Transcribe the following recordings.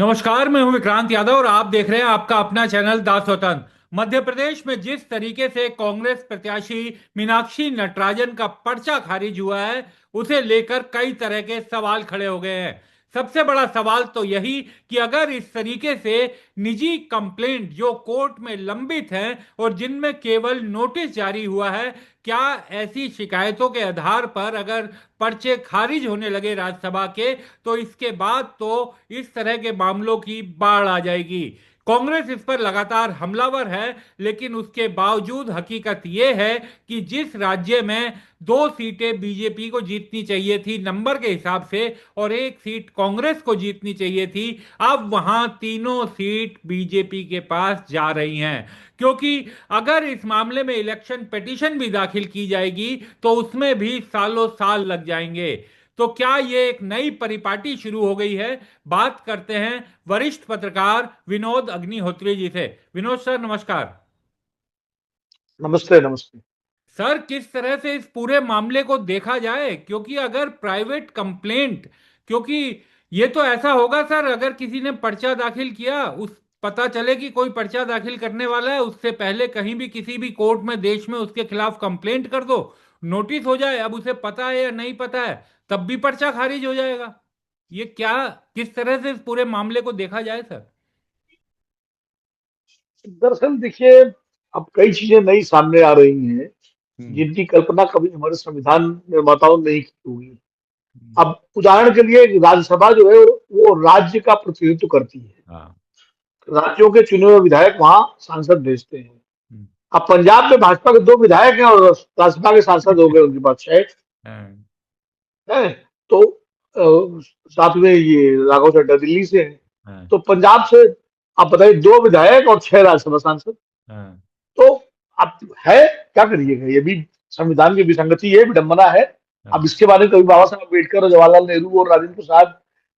नमस्कार, मैं हूं विक्रांत यादव और आप देख रहे हैं आपका अपना चैनल दास वतन। मध्य प्रदेश में जिस तरीके से कांग्रेस प्रत्याशी मीनाक्षी नटराजन का पर्चा खारिज हुआ है, उसे लेकर कई तरह के सवाल खड़े हो गए हैं। सबसे बड़ा सवाल तो यही कि अगर इस तरीके से निजी कंप्लेंट जो कोर्ट में लंबित हैं और जिनमें केवल नोटिस जारी हुआ है, क्या ऐसी शिकायतों के आधार पर अगर पर्चे खारिज होने लगे राज्यसभा के, तो इसके बाद तो इस तरह के मामलों की बाढ़ आ जाएगी। कांग्रेस इस पर लगातार हमलावर है, लेकिन उसके बावजूद हकीकत यह है कि जिस राज्य में दो सीटें बीजेपी को जीतनी चाहिए थी नंबर के हिसाब से और एक सीट कांग्रेस को जीतनी चाहिए थी, अब वहां तीनों सीट बीजेपी के पास जा रही हैं। क्योंकि अगर इस मामले में इलेक्शन पिटीशन भी दाखिल की जाएगी तो उसमें भी सालों साल लग जाएंगे। तो क्या ये एक नई परिपाटी शुरू हो गई है? बात करते हैं वरिष्ठ पत्रकार विनोद अग्निहोत्री जी से। विनोद सर, नमस्कार। नमस्ते नमस्ते। सर, किस तरह से इस पूरे मामले को देखा जाए? क्योंकि अगर प्राइवेट कंप्लेंट, क्योंकि ये तो ऐसा होगा सर, अगर किसी ने पर्चा दाखिल किया, उस पता चले कि कोई पर्चा दाखिल करने वाला है, उससे पहले कहीं भी किसी भी कोर्ट में देश में उसके खिलाफ कंप्लेंट कर दो, नोटिस हो जाए, अब उसे पता है या नहीं पता है, तब भी पर्चा खारिज हो जाएगा। ये क्या, किस तरह से इस पूरे मामले को देखा जाए सर? दरअसल देखिए, अब कई चीजें नई सामने आ रही हैं हम्म। जिनकी कल्पना कभी हमारे संविधान निर्माताओं ने नहीं की होगी। हम्म। अब उदाहरण के लिए राज्यसभा जो है वो राज्य का प्रतिनिधित्व करती है। हाँ। राज्यों के चुने हुए विधायक वहां सांसद भेजते हैं। हम्म। अब पंजाब में भाजपा के दो विधायक हैं और राज्यसभा के सांसद हो गए उनके पास 6 हाँ। है। तो साथ में ये राघव चड्ढा दिल्ली से है। हाँ। तो पंजाब से आप बताइए, 2 विधायक और 6 राज्यसभा सांसद। हाँ। तो अब है, क्या करिएगा, ये भी संविधान की विसंगति है, विडंबना है। अब हाँ। इसके बारे में कभी बाबा साहब अम्बेडकर और जवाहरलाल नेहरू और राजेंद्र प्रसाद,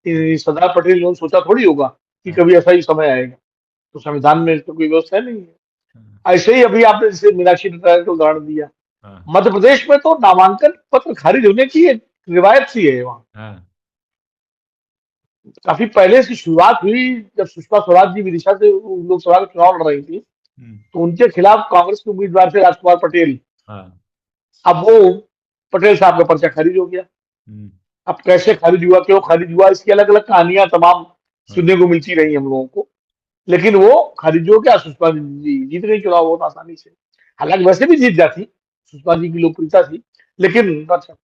सरदार पटेल ने सोचा थोड़ी होगा कि हाँ। कभी ऐसा ही समय आएगा। तो संविधान में तो कोई व्यवस्था नहीं है। हाँ। ऐसे ही अभी आपने जैसे मीनाक्षी नटराजन का उदाहरण दिया, हाँ। मध्य प्रदेश में तो नामांकन पत्र खारिज होने की एक रिवायत सी है वहाँ। हाँ। काफी पहले इसकी शुरुआत हुई जब सुषमा स्वराज जी विदिशा से लोकसभा के चुनाव लड़ रही थी। हम्म। तो उनके खिलाफ कांग्रेस के उम्मीदवार थे राजकुमार पटेल। हाँ। अब वो पटेल साहब का पर्चा खारिज हो गया। हम्म। अब कैसे खारिज हुआ, क्यों खारिज हुआ, इसकी अलग अलग कहानियां तमाम हाँ। सुनने को मिलती रही हम लोगों को। लेकिन वो खारिज हो गया, सुषमा जी जीत गई चुनाव बहुत आसानी से। हालांकि वैसे भी जीत जाती, सुषमा जी की लोकप्रियता थी। लेकिन अच्छा,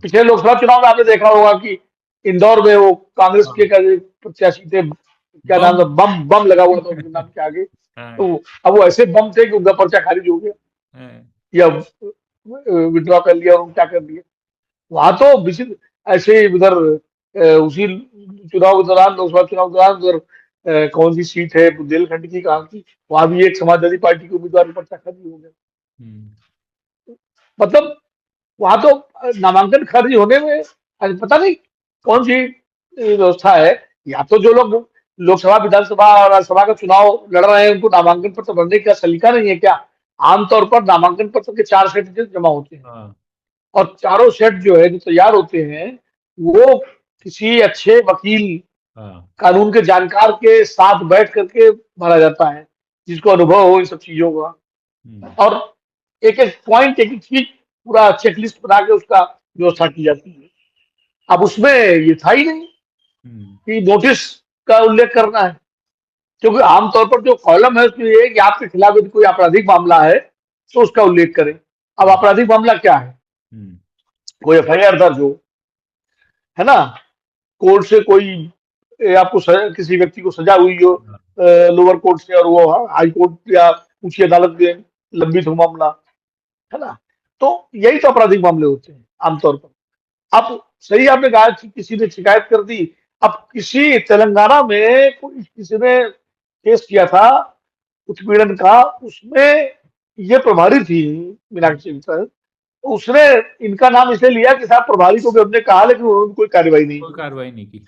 पिछले लोकसभा चुनाव में आपने देखा होगा कि इंदौर में वो कांग्रेस के हाँ। प्रत्याशी थे, क्या नाम बम। था, बम बम लगा हुआ था उनके नाम के आगे। हाँ। तो अब वो ऐसे बम थे कि उनका पर्चा खारिज हो गया हाँ। या विड्रॉ कर लिया और क्या कर दिया। वहां तो विचित्र ऐसे ही उधर उसी चुनाव के दौरान, लोकसभा चुनाव के दौरान उधर कौन सी सीट है बुंदेलखंड की, कहाँ की, वहां भी एक समाजवादी पार्टी के उम्मीदवार का पर्चा खारिज हो गया। हम्म। मतलब वहां तो नामांकन खारिज होने में पता नहीं कौन सी व्यवस्था है। या तो जो लोग लोकसभा, विधानसभा और राज्यसभा का चुनाव लड़ रहे हैं उनको नामांकन पत्र भरने का सलीका नहीं है क्या? आमतौर पर नामांकन पत्र के 4 सेट जमा होते हैं हाँ। और चारों सेट जो है जो तैयार होते हैं वो किसी अच्छे वकील, हाँ। कानून के जानकार के साथ बैठ करके भरा जाता है, जिसको अनुभव हो इन सब चीजों का। हम्म। और एक एक पॉइंट, एक एक चीज पूरा चेकलिस्ट बना के उसका व्यवस्था की जाती है। अब उसमें ये था ही नहीं हम्म। कि नोटिस का उल्लेख करना है। क्योंकि आमतौर पर जो कॉलम है उसमें ये है कि आपके खिलाफ यदि कोई आपराधिक मामला है तो उसका उल्लेख करें। अब हम्म। आपराधिक मामला क्या है? हम्म। कोई एफआईआर दर्ज हो, है ना, कोर्ट से कोई आपको किसी व्यक्ति को सजा हुई हो हाँ। लोअर कोर्ट से और वो हाई कोर्ट या उच्च अदालत में लंबित हो मामला, है ना। तो यही तो आपराधिक मामले होते हैं आमतौर पर। अब सही आपने कहा कि किसी ने शिकायत कर दी। अब किसी तेलंगाना में कोई किसी ने केस किया था उत्पीड़न का, उसमें ये प्रभारी थी मीनाक्षी मित्तल। उसने इनका नाम इसलिए लिया कि साहब प्रभारी को भी हमने कहा, लेकिन उन्होंने कोई कार्रवाई नहीं कोई की कार्रवाई नहीं की।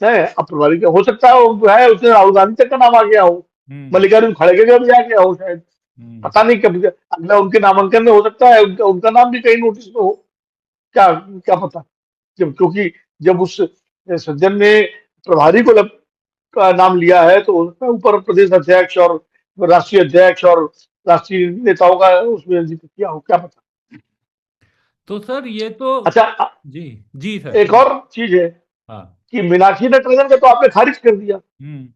है। अब प्रभारी का हो सकता है वो जो है उसने राहुल गांधी तक का नाम आ गया हो, हम्म। मल्लिकार्जुन खड़गे का भी आ गया हो शायद। हम्म। पता नहीं कब अगला उनके नामांकन में हो सकता है उनका उनका नाम भी कहीं नोटिस में हो। क्या क्या पता। जब क्योंकि जब उस सज्जन ने प्रभारी को का नाम लिया है तो उसमें ऊपर प्रदेश अध्यक्ष और राष्ट्रीय अध्यक्ष और राष्ट्रीय नेताओं का उसमें जिक्र किया हो, क्या पता। तो सर ये तो अच्छा, जी जी सर एक और चीज है हाँ कि मीनाक्षी नटराजन का तो आपने खारिज कर दिया, हम्म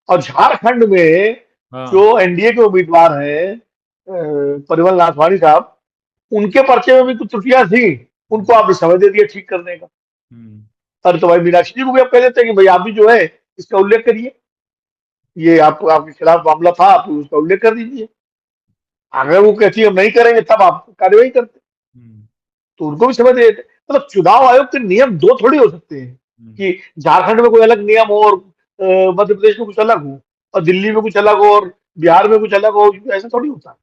और झारखंड में हाँ जो एनडीए के उम्मीदवार हैं परिमल नाथवाणी साहब, उनके पर्चे में भी कुछ त्रुटियां थी, हम्म उनको आपने समय दे दिया ठीक करने का। हम्म अरे तो भाई मीनाक्षी जी को भी आप कह देते हैं कि भाई आप भी जो है इसका उल्लेख करिए, ये आप आपके खिलाफ मामला था, आप उसका उल्लेख कर दीजिए। अगर वो कहती है हम नहीं करेंगे तब आप कार्रवाई करते, हम्म तो उनको भी समझ देते। मतलब चुनाव आयोग के नियम दो थोड़ी हो सकते हैं हम्म कि झारखंड में कोई अलग नियम हो और मध्य प्रदेश में कुछ अलग हो, और दिल्ली में कुछ अलग हो और बिहार में कुछ अलग हो, ऐसा थोड़ी होता है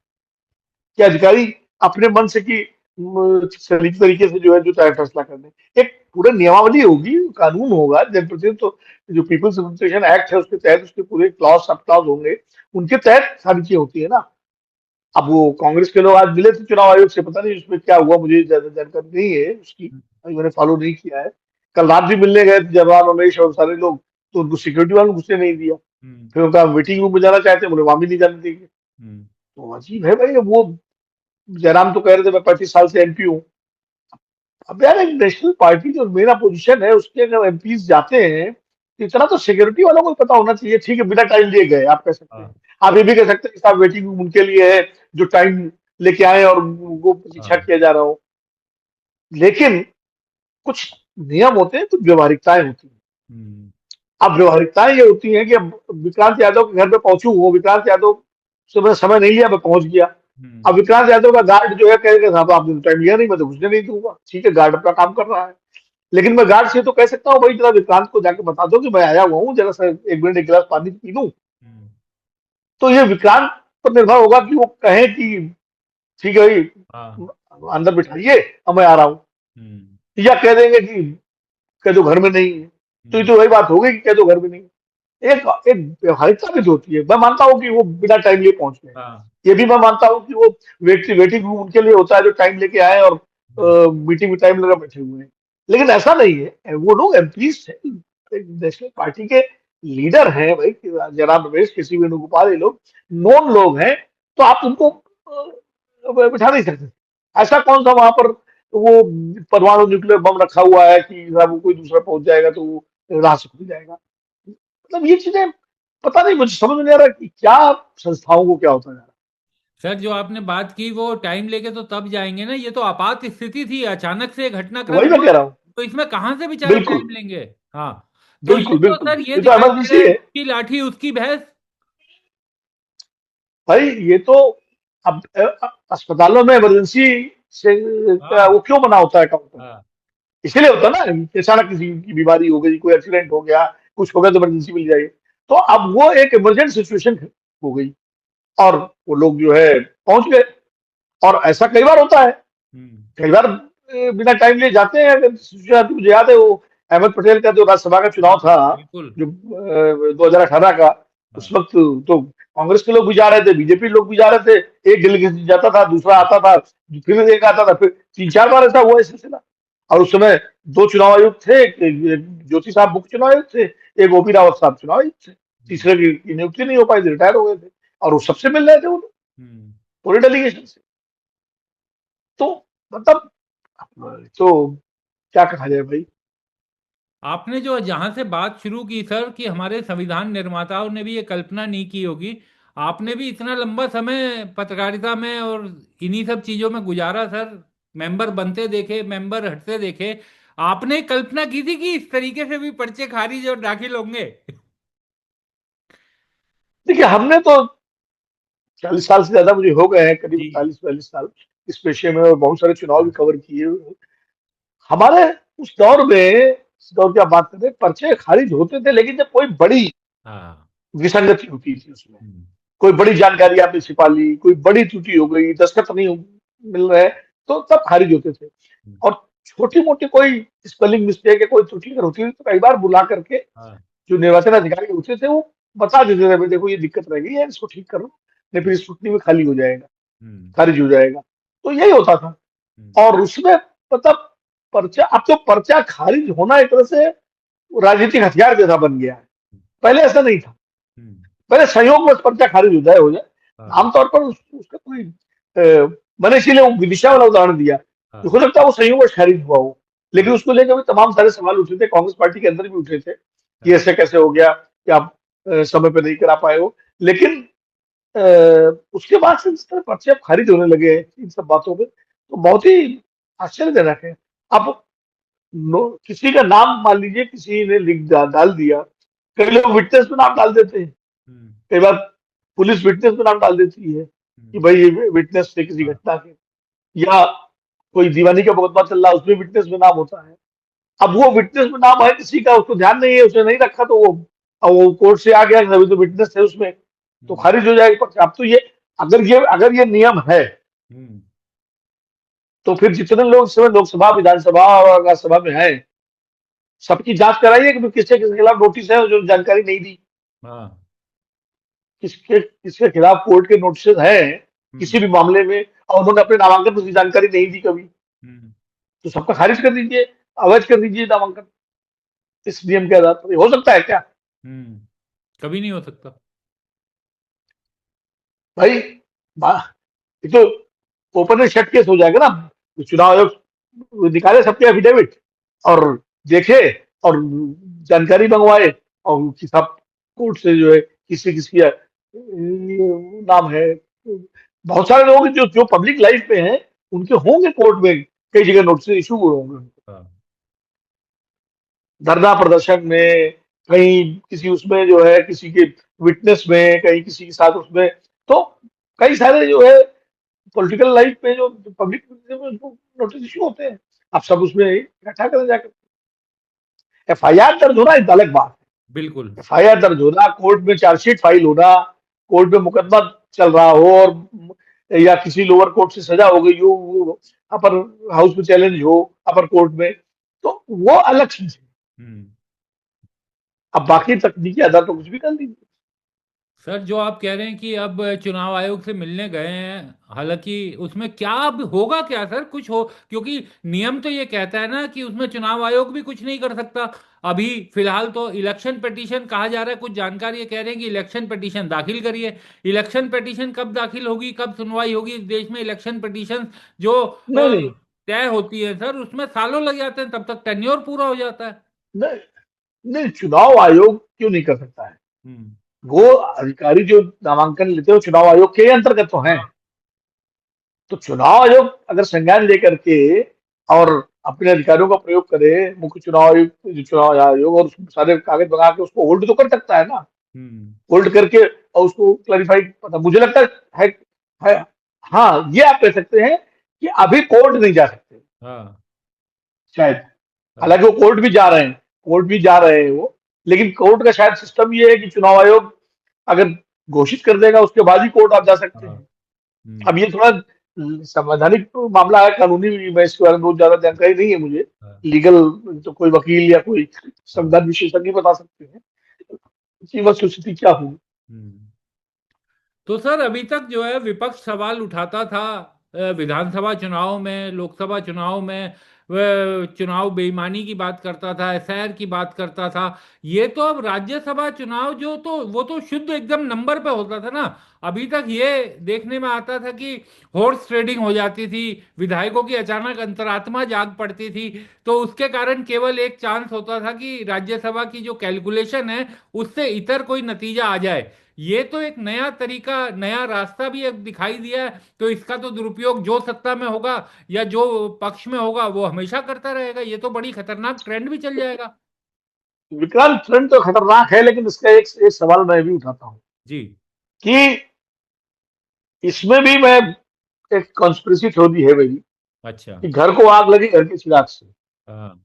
कि अधिकारी अपने मन से कि सही तरीके से जो है जो चाहे फैसला कर दे। एक पूरे नियमावली होगी, कानून होगा, जनप्रतिनिधि तो जो पीपल्स रिप्रेजेंटेशन एक्ट है उसके तहत उसके पूरे क्लॉज सब क्लॉज होंगे, उनके तहत सारी चीजें होती है ना। अब वो कांग्रेस के लोग आज मिले थे चुनाव आयोग से, पता नहीं उसमें क्या हुआ, मुझे ज्यादा जानकारी नहीं है उसकी, अभी मैंने फॉलो नहीं किया है। कल रात भी मिलने गए थे जवान रमेश और सारे लोग, तो उनको सिक्योरिटी वालों ने घुसने नहीं दिया। हम्म फिर उनका मीटिंग रूम में जाना चाहते बोले वहां भी नहीं जाने देंगे। हम्म तो अजीब है भाई। वो जयराम तो कह रहे थे मैं 35 साल से एमपी हूँ। अब यार एक नेशनल पार्टी जो मेरा पोजीशन है उसके अगर एमपी जाते हैं तो इतना तो सिक्योरिटी वालों को पता होना चाहिए। ठीक है, बिना टाइम लिए गए आप कह सकते हैं, हाँ आप ये भी कह सकते हैं कि साहब वेटिंग रूम उनके लिए है जो टाइम लेके आए और उनको प्रतीक्षा हाँ किया जा रहा हो। लेकिन कुछ नियम होते हैं, कुछ व्यवहारिकताएं होती हैं। हम्म अब व्यवहारिकताएं ये होती हैं कि अब विक्रांत यादव के घर पे पहुंचू, वो विक्रांत यादव से मैंने समय नहीं लिया, मैं पहुंच गया। हम्म अब विक्रांत यादव का गार्ड जो है कहेगा साहब आपने टाइम लिया नहीं, मैं तो घुसने नहीं दूंगा। ठीक है, गार्ड अपना काम कर रहा है, लेकिन मैं गार्ड से तो कह सकता हूँ भाई जरा विक्रांत को जाके बता दो कि मैं आया हुआ हूँ, जरा सा 1 मिनट एक गिलास पानी पी लूं। हम्म तो ये विक्रांत पर निर्भर होगा कि वो कहे कि ठीक है हाँ भाई अंदर बिठाइए, अब मैं आ रहा हूँ, हम्म या कह देंगे कि कह दो घर में नहीं है। तो ये हम्म तो वही बात हो गई कि कह दो घर में नहीं है। एक एक व्यवहारिकता भी तो होती है। मैं मानता हूँ कि वो बिना टाइम लिए पहुंच गए, हाँ ये भी मैं मानता हूँ कि वो वेटिंग रूम उनके लिए होता है जो टाइम लेके आए और हम्म मीटिंग में टाइम लगा बैठे हुए हैं। लेकिन ऐसा नहीं है, वो लोग एमपीज है, नेशनल पार्टी के लीडर हैं भाई, जयराम रमेश, केसी वेणुगोपाल, ये लोग नॉन लोग हैं। तो आप उनको बिठा नहीं सकते। ऐसा कौन सा वहां पर वो परमाणु न्यूक्लियर बम रखा हुआ है कि वो कोई दूसरा पहुंच जाएगा तो वो राह से खुल जाएगा। मतलब ये चीजें पता नहीं, मुझे समझ में नहीं आ रहा कि क्या संस्थाओं को क्या होता जा रहा सर जो आपने बात की वो टाइम लेके तो तब जाएंगे ना, ये तो आपात स्थिति थी, अचानक से है। घटनाक्रम वही मैं हुआ, कह रहा हूँ। तो इसमें कहां से बेचारे बिल्कुल टाइम लेंगे। हाँ तो ये बिल्कुल तो बिल्कुल, सर ये ये तो दिखाई दे रहा इमरजेंसी है है उसकी लाठी उसकी भैंस। भाई। ये तो अब अस्पतालों में इमरजेंसी से हाँ वो क्यों बना होता है काउंटर? हाँ इसीलिए होता है ना कि अचानक किसी की बीमारी हो गई, कोई एक्सीडेंट हो गया, कुछ हो गया तो इमरजेंसी मिल जाएगी। तो अब वो एक इमरजेंट सिचुएशन हो गई और वो लोग जो है पहुंच गए। और ऐसा कई बार होता है, हम्म कई बार बिना टाइम लिए जाते हैं। अगर सिचुएशन आती है, मुझे याद है वो अहमद पटेल का जो राज्यसभा का चुनाव हाँ था, बिल्कुल जो 2018 का, उस हाँ वक्त तो कांग्रेस के लोग भी जा रहे थे, बीजेपी लोग भी जा रहे थे, एक डेलीगेशन जाता था, दूसरा आता था, फिर एक आता था, फिर 3 4 बार ऐसा हुआ इस सिलसिला। और उस समय 2 चुनाव आयुक्त थे, एक ज्योति साहब मुख्य चुनाव आयुक्त थे, एक ओपी रावत साहब चुनाव आयुक्त थे। हम्म तीसरे की नियुक्ति नहीं हो पाई थी, रिटायर हो गए थे, और वो सबसे मिल रहे थे वो लोग, हम्म। पूरे डेलीगेशन से। तो मतलब तो क्या कहा जाए भाई। आपने जो जहां से बात शुरू की सर कि हमारे संविधान निर्माताओं ने भी ये कल्पना नहीं की होगी, आपने भी इतना लंबा समय पत्रकारिता में और इन्हीं सब चीजों में गुजारा सर, मेंबर बनते देखे, मेंबर हटते देखे, आपने कल्पना की थी कि इस तरीके से भी पर्चे खारिज और दाखिल होंगे। देखिए हमने तो 40 साल से ज्यादा मुझे हो गए हैं, करीब जी 40 42 साल इस पेशे में, और बहुत सारे चुनाव भी हाँ कवर किए हुए हैं। हमारे उस दौर में, इस दौर की आप बात करें, पर्चे खारिज होते थे, लेकिन जब कोई बड़ी हाँ विसंगति होती थी उसमें, हम्म, कोई बड़ी जानकारी आपने छिपा ली, कोई बड़ी त्रुटि हो गई, दस्तखत नहीं मिल रहे, तो तब खारिज होते थे। हम्म, और छोटी मोटी कोई स्पेलिंग मिस्टेक है, कोई त्रुटि अगर होती थी तो कई बार बुला करके हाँ जो निर्वाचन अधिकारी होते थे वो बता देते थे, "भाई देखो ये दिक्कत रह गई है, इसको ठीक करो, नहीं फिर स्क्रूटनी में खाली हो जाएगा, हम्म, खारिज हो जाएगा।" तो यही होता था। हम्म, और उसमें मतलब पर्चा, अब तो पर्चा खारिज होना एक तरह से राजनीतिक हथियार जैसा बन गया है। पहले ऐसा नहीं था। हम्म, पहले संयोग में पर्चा खारिज हो जाए। हाँ, आमतौर पर उसका कोई मैंने इसीलिए वो विदिशा वाला उदाहरण दिया कि हाँ, हो सकता है वो संयोग में खारिज हुआ हो, लेकिन हाँ, उसको लेकर भी तमाम सारे सवाल उठे थे, कांग्रेस पार्टी के अंदर भी उठे थे कि हाँ, ऐसे कैसे हो गया कि आप समय पे नहीं करा पाए हो। लेकिन अ, उसके बाद से जिस तरह पर्चे अब खारिज होने लगे हैं इन सब बातों पे, तो बहुत ही आश्चर्यजनक है। अब किसी का नाम मान लीजिए किसी ने डाल दिया। कई लोग विटनेस में नाम डाल देते हैं, हम्म, कई बार पुलिस विटनेस में नाम डाल देती है कि हम्म, भाई ये विटनेस थे किसी हाँ, घटना के, या कोई दीवानी का मुकदमा चल रहा है उसमें विटनेस में नाम होता है। अब वो विटनेस में नाम है किसी का, उसको ध्यान नहीं है, उसने नहीं रखा, तो वो अब वो कोर्ट से आ गया अभी तो विटनेस है उसमें, तो हम्म, खारिज हो जाएगी पर्चा। अब तो ये अगर ये नियम है हम्म, तो फिर जितने लोग इस समय लोकसभा विधानसभा और राज्यसभा में हैं सबकी जांच कराइए कि किसके किसके खिलाफ नोटिस है जो जानकारी नहीं दी, हाँ, किसके किसके खिलाफ कोर्ट के नोटिस हैं हम्म, किसी भी मामले में, और उन्होंने अपने नामांकन पर जानकारी नहीं दी कभी, हम्म, तो सबका खारिज कर दीजिए, अवैध कर दीजिए नामांकन इस नियम के आधार पर। हो सकता है क्या हम्म, कभी नहीं हो सकता। भाई? ये तो ओपन एंड शट केस हो जाएगा ना। तो चुनाव आयोग निकाले सबके एफिडेविट और देखे और जानकारी मंगवाए और साहब कोर्ट से जो है किसी किसकी नाम है। बहुत सारे लोग जो जो पब्लिक लाइफ में हैं उनके होंगे कोर्ट में कई जगह नोटिस इशू हुए होंगे, हाँ, धरना प्रदर्शन में, कहीं किसी उसमें जो है किसी के विटनेस में, कहीं किसी के साथ उसमें, तो कई सारे जो है पॉलिटिकल लाइफ में जो पब्लिक नोटिस इशू होते हैं। आप सब उसमें इकट्ठा करें जाकर, एफआईआर दर्ज होना एक अलग बात बिल्कुल। है। एफआईआर दर्ज होना, कोर्ट में चार्जशीट फाइल होना, कोर्ट में मुकदमा चल रहा हो और या किसी लोअर कोर्ट से सजा हो गई हो, वो अपर हाउस में चैलेंज हो अपर कोर्ट में, तो वो अलग चीज है। हम्म, अब बाकी तकनीकी आधार पर कुछ भी कर लीजिए। सर जो आप कह रहे हैं कि अब चुनाव आयोग से मिलने गए हैं, हालांकि उसमें क्या अब होगा क्या सर, कुछ हो? क्योंकि नियम तो ये कहता है ना कि उसमें चुनाव आयोग भी कुछ नहीं कर सकता। अभी फिलहाल तो इलेक्शन पिटीशन कहा जा रहा है, कुछ जानकारी ये कह रहे हैं कि इलेक्शन पिटीशन दाखिल करिए। इलेक्शन पिटीशन कब दाखिल होगी, कब सुनवाई होगी इस देश में? इलेक्शन पिटीशन जो नहीं नहीं तय होती है सर, उसमें सालों लग जाते हैं, तब तक टेन्योर पूरा हो जाता है। नहीं नहीं, चुनाव आयोग क्यों नहीं कर सकता है? हम्म, वो अधिकारी जो नामांकन लेते हैं वो चुनाव आयोग के अंतर्गत तो हैं। हाँ, तो चुनाव आयोग अगर संज्ञान लेकर के और अपने अधिकारियों का प्रयोग करे, मुख्य चुनाव आयोग जो चुनाव आयोग, और उसको सारे कागज बना के उसको होल्ड तो कर सकता है ना। हम्म, होल्ड करके और उसको क्लैरिफाई, पता मुझे लगता है। हाँ, ये आप कह सकते हैं कि अभी कोर्ट नहीं जा सकते हाँ, शायद। हाँ, हालांकि वो कोर्ट भी जा रहे हैं, कोर्ट भी जा रहे हैं वो, लेकिन कोर्ट का शायद सिस्टम ये है कि चुनाव आयोग अगर घोषित कर देगा उसके बाद ही कोर्ट आप जा सकते हाँ, हैं। हम्म, अब ये थोड़ा संवैधानिक मामला है, कानूनी, मैं इसके बारे में बहुत ज्यादा जानकारी नहीं है मुझे। हाँ, लीगल तो कोई वकील या कोई संविधान विशेषज्ञ बता सकते हैं कि वह स्थिति क्या होगी। हम्म। तो सर अभी तक जो है विपक्ष सवाल उठाता था, विधानसभा चुनाव में, लोकसभा चुनाव में वह चुनाव बेईमानी की बात करता था, एसआईआर की बात करता था। ये तो अब राज्यसभा चुनाव जो, तो वो तो शुद्ध एकदम नंबर पे होता था ना। अभी तक ये देखने में आता था कि हॉर्स ट्रेडिंग हो जाती थी, विधायकों की अचानक अंतरात्मा जाग पड़ती थी। तो उसके कारण केवल एक चांस होता था कि राज्यसभा की जो कैलकुलेशन है उससे इतर कोई नतीजा आ जाए। ये तो एक नया तरीका, नया रास्ता भी एक दिखाई दिया है। तो इसका तो दुरुपयोग जो सत्ता में होगा या जो पक्ष में होगा वो हमेशा करता रहेगा। ये तो बड़ी खतरनाक ट्रेंड भी चल जाएगा। विक्रांत, ट्रेंड तो खतरनाक है, लेकिन इसका एक सवाल मैं भी उठाता हूँ जी। कि इसमें भी मैं एक कॉन्स्पिरेसी थ्योरी है मेरी अच्छा। कि घर को आग लगी घर के चिराग से। हाँ,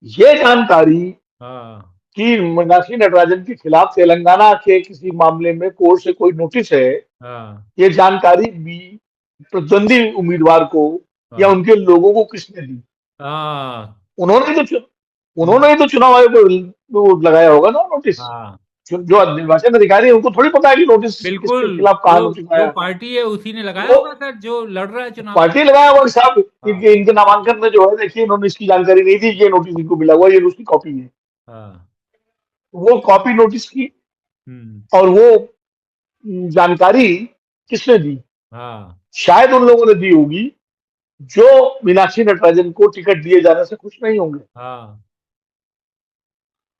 ये जानकारी हाँ, कि मीनाक्षी नटराजन के खिलाफ तेलंगाना के किसी मामले में कोर्ट से कोई नोटिस है, हाँ, ये जानकारी भी प्रतिद्वंदी उम्मीदवार को या हाँ, उनके लोगों को किसने दी? हाँ, उन्होंने ही तो हम्म, उन्होंने ही तो चुनाव आयोग को लगाया होगा ना नोटिस। हाँ, जो निर्वाचन अधिकारी है उनको थोड़ी पता है कि नोटिस बिल्कुल। किसके खिलाफ कहाँ जो नोटिस जो आया। पार्टी है उसी ने लगाया वो होगा सर, जो लड़ रहा है चुनाव। पार्टी लगाया होगा कि साहब हाँ, इनके नामांकन में जो है देखिए इन्होंने इसकी जानकारी नहीं दी, ये नोटिस इनको मिला हुआ, ये उसकी कॉपी है। हाँ, वो कॉपी नोटिस की और वो जानकारी किसने दी? हाँ। शायद उन लोगों ने दी होगी जो मीनाक्षी नटराजन को टिकट दिए जाने से खुश नहीं होंगे, हाँ।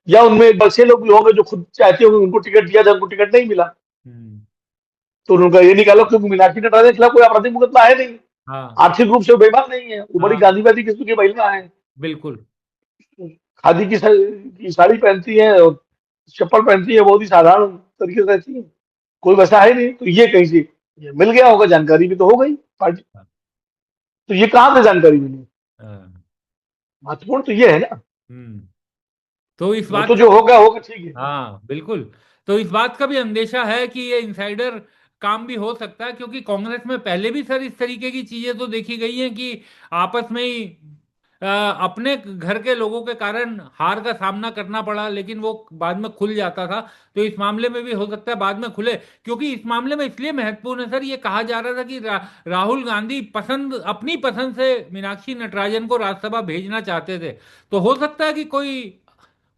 या उनमें ऐसे लोग भी होंगे जो खुद चाहते होंगे उनको टिकट दिया जाए, उनको टिकट नहीं मिला, हम्म। तो उनका ये निकालो क्योंकि मीनाक्षी नटराजन के खिलाफ कोई आपराधिक मुकदमा है नहीं, हाँ। आर्थिक रूप से वो बेईमान नहीं है, वो बड़ी हाँ। गांधीवादी किस्म की महिला है, बिल्कुल। खादी की साड़ी पहनती है और चप्पल पहनती है, बहुत ही साधारण तरीके से रहती है, कोई वैसा है नहीं, तो ये कहीं से ये मिल गया होगा, जानकारी भी तो हो गई पार्टी, हाँ। तो ये कहाँ से जानकारी मिली? हाँ। महत्वपूर्ण तो ये है ना, हम्म। तो इस वो बात तो का जो भी, होगा होगा, ठीक है। हाँ बिल्कुल, तो इस बात का भी अंदेशा है कि ये इनसाइडर काम भी हो सकता है, क्योंकि कांग्रेस में पहले भी सर इस तरीके की चीजें तो देखी गई हैं कि आपस में ही अपने घर के लोगों के कारण हार का सामना करना पड़ा, लेकिन वो बाद में खुल जाता था। तो इस मामले में भी हो सकता है बाद में खुले, क्योंकि इस मामले में इसलिए महत्वपूर्ण है सर, ये कहा जा रहा था कि राहुल गांधी पसंद, अपनी पसंद से मीनाक्षी नटराजन को राज्यसभा भेजना चाहते थे। तो हो सकता है कि कोई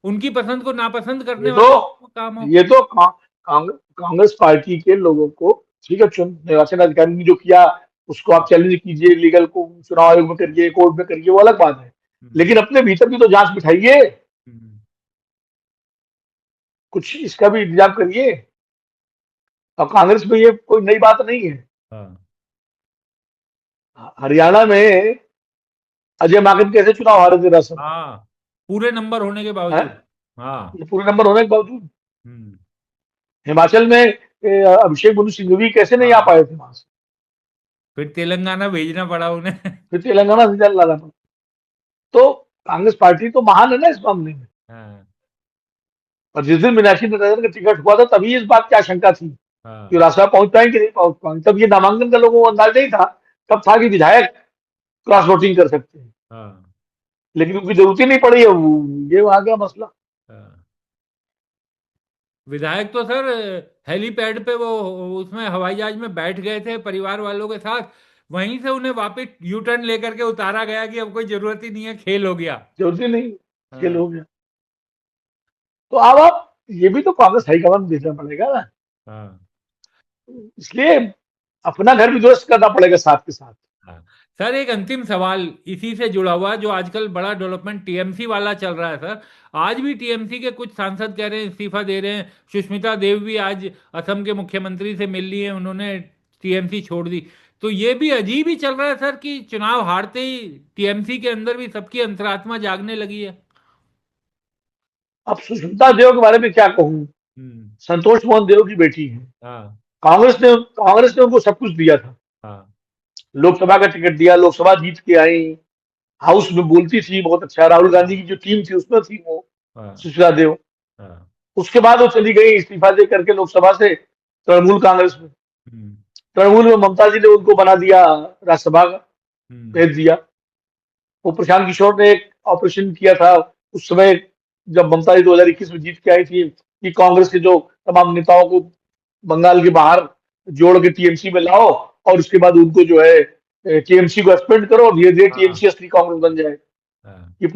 उनकी पसंद को नापसंद करने ये तो वाले लोगों का काम हो। ये तो कांग्रेस पार्टी के लोगों को, ठीक है, चुन निर्वाचन अधिकारी ने जो किया उसको आप चैलेंज कीजिए, लीगल को चुनाव आयोग में करिए, कोर्ट में करिए, वो अलग बात है, हम्म। लेकिन अपने भीतर भी तो जांच बिठाइए, हम्म। कुछ इसका भी इंतजाम करिए। अब कांग्रेस में ये कोई नई बात नहीं है। हाँ। हरियाणा में अजय माकन कैसे चुनाव हारे थे राजस्थान, हाँ, पूरे नंबर होने के है बावजूद। हाँ। पूरे नंबर होने के बावजूद। हम्म। हिमाचल में अभिषेक मनु सिंघवी कैसे नहीं आ हाँ, पाए थे वहां से, फिर तेलंगाना भेजना पड़ा उन्हें। फिर तेलंगाना से जल लाना पड़ा। तो कांग्रेस पार्टी तो महान है ना इस मामले में। हाँ। और जिस दिन मीनाक्षी नटराजन का टिकट हुआ था तभी इस बात की आशंका थी कि हाँ। राजसभा पहुंच पाएंगे नहीं पहुंच पाएंगे, तब ये नामांकन का लोगों को अंदाज नहीं था, तब था कि विधायक क्रॉस वोटिंग कर सकते हैं, हाँ। लेकिन उनकी जरूरत ही नहीं पड़ी है, ये आ गया मसला। हाँ। विधायक तो सर हेलीपैड पे वो उसमें हवाई जहाज में बैठ गए थे परिवार वालों के साथ, वहीं से उन्हें वापस यू टर्न लेकर के उतारा गया कि अब कोई जरूरत ही नहीं है, खेल हो गया। जरूरत ही नहीं, खेल हाँ। हो गया। तो अब आप ये भी तो कांग्रेस हाईकमान देखना पड़ेगा ना, हाँ। इसलिए अपना घर भी दुरुस्त करना पड़ेगा साथ के साथ। हाँ सर, एक अंतिम सवाल इसी से जुड़ा हुआ, जो आजकल बड़ा डेवलपमेंट टीएमसी वाला चल रहा है सर। आज भी टीएमसी के कुछ सांसद कह रहे हैं इस्तीफा दे रहे हैं, सुष्मिता देव भी आज असम के मुख्यमंत्री से मिल ली है, उन्होंने टीएमसी छोड़ दी। तो ये भी अजीब ही चल रहा है सर कि चुनाव हारते ही टीएमसी के अंदर भी सबकी अंतरात्मा जागने लगी है। अब सुष्मिता देव के बारे में क्या कहूं, हम्म। संतोष मोहन देव की बेटी है, हाँ। कांग्रेस ने उनको सब कुछ दिया था, हाँ। लोकसभा का टिकट दिया, लोकसभा जीत के आई, हाउस में बोलती थी बहुत अच्छा, राहुल गांधी की जो टीम थी उसमें थी वो हाँ। सुशीला देव। हाँ। उसके बाद वो चली गई इस्तीफा दे करके लोकसभा से तृणमूल कांग्रेस में, हम्म। तृणमूल में ममता जी ने उनको बना दिया, राज्यसभा का हम्म। भेज दिया। वो प्रशांत किशोर ने एक ऑपरेशन किया था उस समय, जब ममता जी 2021 में जीत के आई थी, कि कांग्रेस के जो तमाम नेताओं को बंगाल के बाहर जोड़ के टीएमसी में लाओ, और उसके बाद उनको जो है टीएमसी को एक्सपेंड करो और धीरे धीरे हाँ। टीएमसी असली कांग्रेस बन जाए। हाँ। ये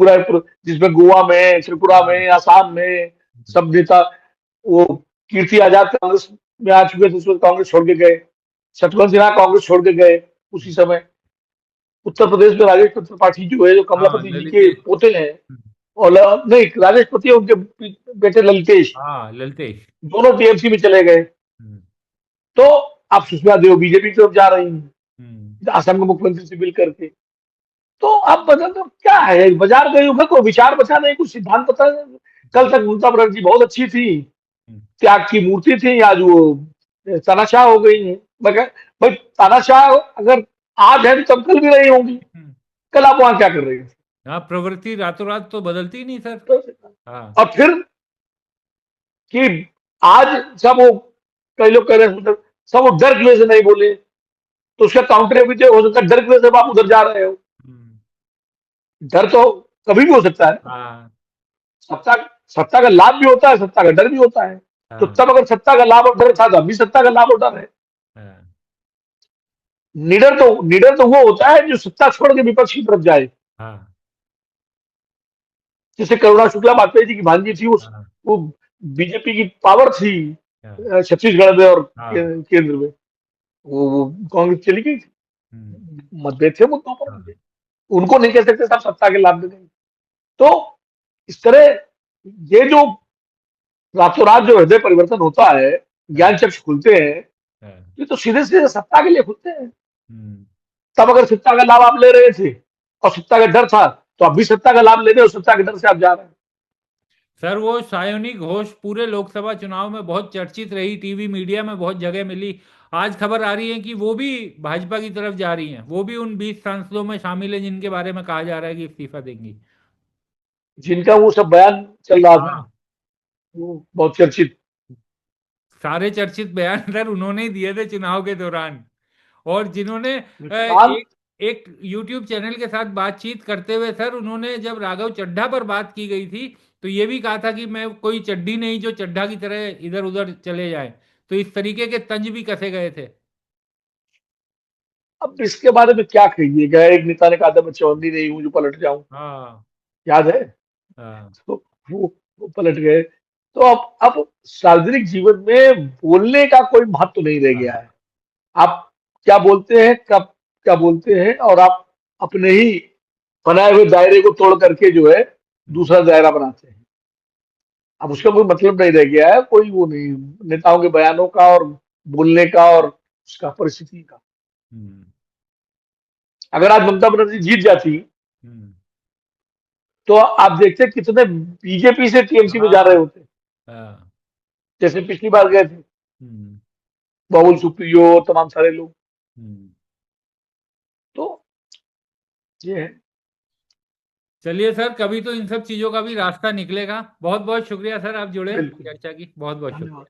जिसमें गोवा में, त्रिपुरा हाँ। में, आसाम में सब नेता, वो कीर्ति आजाद कांग्रेस में आ चुके थे, उसमें कांग्रेस छोड़ के गए, शत्रुघ्न सिन्हा कांग्रेस छोड़ के गए उसी समय। उत्तर प्रदेश में राजेश त्रिपाठी जो है, जो हाँ, कमलापति जी के ललितेश। पोते हैं, और नहीं, राजेश पति है, उनके बेटे ललितेश, हाँ, ललतेश। दोनों टीएमसी में चले गए। हम्म। तो अब सुषमा देव बीजेपी की तरफ जा रही हैं हम्म। असम के मुख्यमंत्री से मिल करके। तो अब बदल तो क्या है, बाजार गई है, कोई विचार बचा नहीं, कुछ सिद्धांत बता नहीं। कल तक ममता बनर्जी बहुत अच्छी थी, हम्म। त्याग की मूर्ति थी, आज वो तानाशाह हो गई है। मगर भाई तानाशाह अगर आज है तो तब कल भी रही होंगी, हम्म। कल आप वहां क्या कर रहे हैं? हाँ, प्रवृत्ति रातों रात तो बदलती ही नहीं सर। तो, हाँ। और फिर कि आज सब वो, कई लोग कह रहे हैं मतलब सब वो डर की वजह से नहीं बोले, तो उसका काउंटर भी हो सकता है डर की वजह से आप उधर जा रहे हो। हम्म। डर तो कभी भी हो सकता है, हाँ। सत्ता सत्ता का लाभ भी होता है, सत्ता का डर भी होता है। तो हाँ। तब अगर सत्ता का लाभ और डर था तो अभी सत्ता का लाभ और डर है। हाँ। निडर तो वो होता है जो सत्ता छोड़ के विपक्ष की तरफ जाए, हाँ। जैसे करुणा शुक्ला वाजपेयी जी की भांजी थी, हाँ। वो बीजेपी की पावर थी, हाँ। छत्तीसगढ़ में और हाँ। केंद्र में वो कांग्रेस चली गई थी। हम्म। मतभेद थे मुद्दों पर हाँ। उनके, उनको नहीं कह सकते सब सत्ता के लाभ में गए। तो इस तरह ये जो रातों रात जो हृदय परिवर्तन होता है, हाँ। ज्ञान चक्ष खुलते हैं, हाँ। ये तो सीधे सीधे सत्ता के लिए खुलते हैं। हम्म। तब अगर सत्ता का लाभ आप ले रहे थे और सत्ता का डर था, तो अब भी सत्ता का लाभ लेने और सत्ता के डर से आप जा रहे हैं। सर वो सायोनी घोष पूरे लोकसभा चुनाव में बहुत चर्चित रही, टीवी मीडिया में बहुत जगह मिली। आज खबर आ रही है कि वो भी भाजपा की तरफ जा रही हैं, वो भी उन 20 सांसदों में शामिल है जिनके बारे में कहा जा रहा है कि इस्तीफा देंगी। जिनका वो सब बयान चल रहा था, हाँ। वो बहुत चर्चित। सारे चर्चित बयान सर उन्होंने ही दिए थे चुनाव के दौरान। और जिन्होंने काम एक एक यूट्यूब चैनल के साथ बातचीत करते हुए सर, उन्होंने जब राघव चड्ढा पर बात की गई थी तो ये भी कहा था कि मैं कोई चड्ढी नहीं जो चड्ढा की तरह इधर उधर चले जाए। तो इस तरीके के तंज भी कसे गए थे। अब इसके बारे में क्या कहिएगा, एक नेता ने कहा था मैं चौधरी नहीं हूं जो पलट जाऊं, हाँ। याद है? हाँ। तो वो पलट गए। तो अब सार्वजनिक जीवन में बोलने का कोई महत्व नहीं रह गया हाँ। है। आप क्या बोलते हैं, कब क्या बोलते हैं, और आप अपने ही बनाए हुए दायरे को तोड़ करके जो है हम्म। दूसरा दायरा बनाते हैं। अब उसका कोई मतलब नहीं रह गया है, कोई वो नहीं, नेताओं के बयानों का और बोलने का और उसका परिस्थिति का। हम्म। अगर आज ममता बनर्जी जीत जाती, हम्म। तो आप देखते कितने बीजेपी से टीएमसी में जा रहे हाँ। होते, हाँ। जैसे पिछली बार गए थे हम्म। बाबुल सुप्रियो, तमाम सारे लोग। हम्म। तो ये है। चलिए सर, कभी तो इन सब चीजों का भी रास्ता निकलेगा। बहुत बहुत शुक्रिया सर, आप जुड़े, बिल्कुल। चर्चा की बहुत बहुत शुक्रिया। धन्यवाद।